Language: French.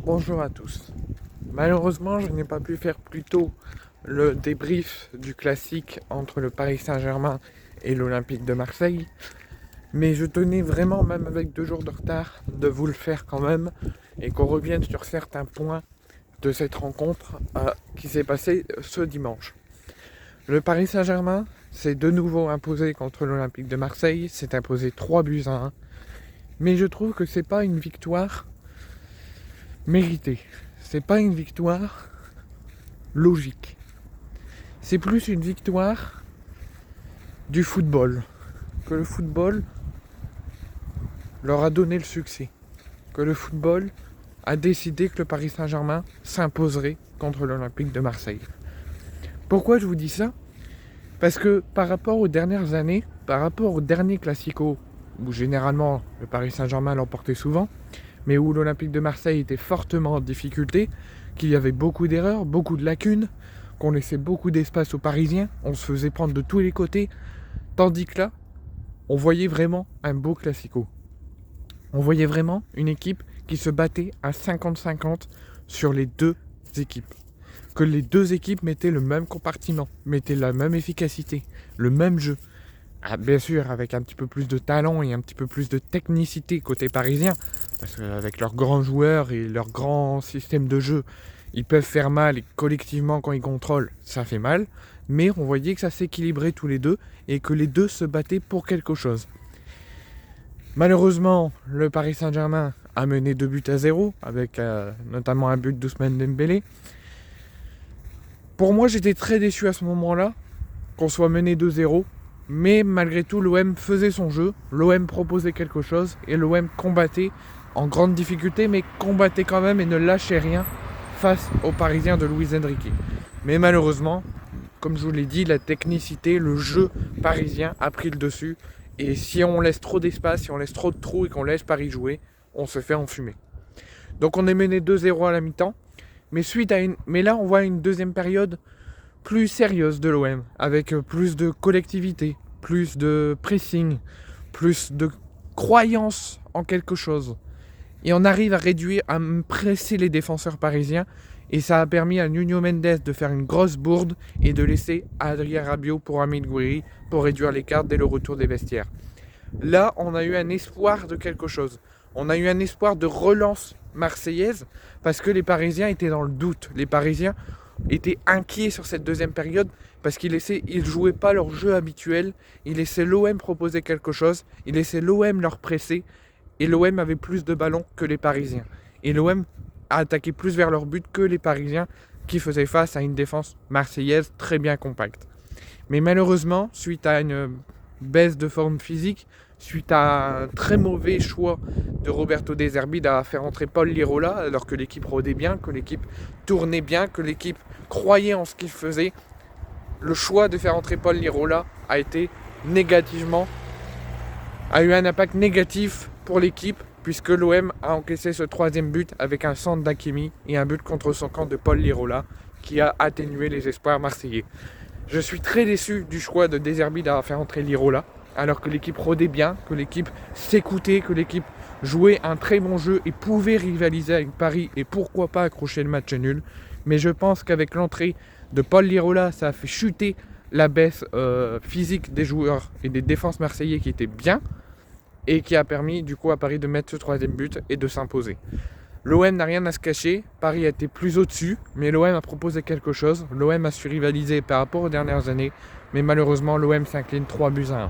Bonjour à tous. Malheureusement, je n'ai pas pu faire plus tôt le débrief du classique entre le Paris Saint-Germain et l'Olympique de Marseille, mais je tenais vraiment, même avec 2 jours de retard, de vous le faire quand même et qu'on revienne sur certains points de cette rencontre qui s'est passée ce dimanche. Le Paris Saint-Germain s'est de nouveau imposé contre l'Olympique de Marseille, s'est imposé 3-1, mais je trouve que c'est pas une victoire méritée. C'est pas une victoire logique. C'est plus une victoire du football. Que le football leur a donné le succès. Que le football a décidé que le Paris Saint-Germain s'imposerait contre l'Olympique de Marseille. Pourquoi je vous dis ça ? Parce que par rapport aux dernières années, par rapport au dernier Classico, où généralement le Paris Saint-Germain l'emportait souvent, mais où l'Olympique de Marseille était fortement en difficulté, qu'il y avait beaucoup d'erreurs, beaucoup de lacunes, qu'on laissait beaucoup d'espace aux Parisiens, on se faisait prendre de tous les côtés, tandis que là, on voyait vraiment un beau Classico. On voyait vraiment une équipe qui se battait à 50-50 sur les deux équipes. Que les deux équipes mettaient le même compartiment, mettaient la même efficacité, le même jeu. Ah, bien sûr, avec un petit peu plus de talent et un petit peu plus de technicité côté parisien, parce qu'avec leurs grands joueurs et leur grand système de jeu, ils peuvent faire mal et collectivement quand ils contrôlent, ça fait mal. Mais on voyait que ça s'équilibrait tous les deux et que les deux se battaient pour quelque chose. Malheureusement, le Paris Saint-Germain a mené 2-0 avec notamment un but d'Ousmane Dembélé. Pour moi, j'étais très déçu à ce moment-là qu'on soit mené 2-0. Mais malgré tout, l'OM faisait son jeu, l'OM proposait quelque chose et l'OM combattait en grande difficulté, mais combattait quand même et ne lâchait rien face aux Parisiens de Luis Enrique. Mais malheureusement, comme je vous l'ai dit, la technicité, le jeu parisien a pris le dessus. Et si on laisse trop d'espace, si on laisse trop de trous et qu'on laisse Paris jouer, on se fait enfumer. Donc on est mené 2-0 à la mi-temps. Mais là, on voit une deuxième période plus sérieuse de l'OM, avec plus de collectivité, plus de pressing, plus de croyance en quelque chose. Et on arrive à réduire, à presser les défenseurs parisiens, et ça a permis à Nuno Mendes de faire une grosse bourde et de laisser Adrien Rabiot pour Amine Gouiri pour réduire l'écart dès le retour des vestiaires. Là, on a eu un espoir de quelque chose. On a eu un espoir de relance marseillaise parce que les Parisiens étaient dans le doute. Les Parisiens étaient inquiets sur cette deuxième période parce qu'ils ne jouaient pas leur jeu habituel. Ils laissaient l'OM proposer quelque chose. Ils laissaient l'OM leur presser. Et l'OM avait plus de ballons que les Parisiens. Et l'OM a attaqué plus vers leur but que les Parisiens qui faisaient face à une défense marseillaise très bien compacte. Mais malheureusement, suite à une baisse de forme physique, suite à un très mauvais choix de Roberto De Zerbi à faire entrer Paul Lirola, alors que l'équipe rodait bien, que l'équipe tournait bien, que l'équipe croyait en ce qu'il faisait, le choix de faire entrer Paul Lirola a eu un impact négatif pour l'équipe, puisque l'OM a encaissé ce troisième but avec un centre d'Hakimi et un but contre son camp de Paul Lirola qui a atténué les espoirs marseillais. Je suis très déçu du choix de De Zerbi à faire entrer Lirola, alors que l'équipe rodait bien, que l'équipe s'écoutait, que l'équipe jouait un très bon jeu et pouvait rivaliser avec Paris et pourquoi pas accrocher le match nul. Mais je pense qu'avec l'entrée de Paul Lirola, ça a fait chuter la baisse physique des joueurs et des défenses marseillais qui étaient bien et qui a permis du coup à Paris de mettre ce troisième but et de s'imposer. L'OM n'a rien à se cacher, Paris a été plus au-dessus, mais l'OM a proposé quelque chose, l'OM a su rivaliser par rapport aux dernières années, mais malheureusement l'OM s'incline 3-1.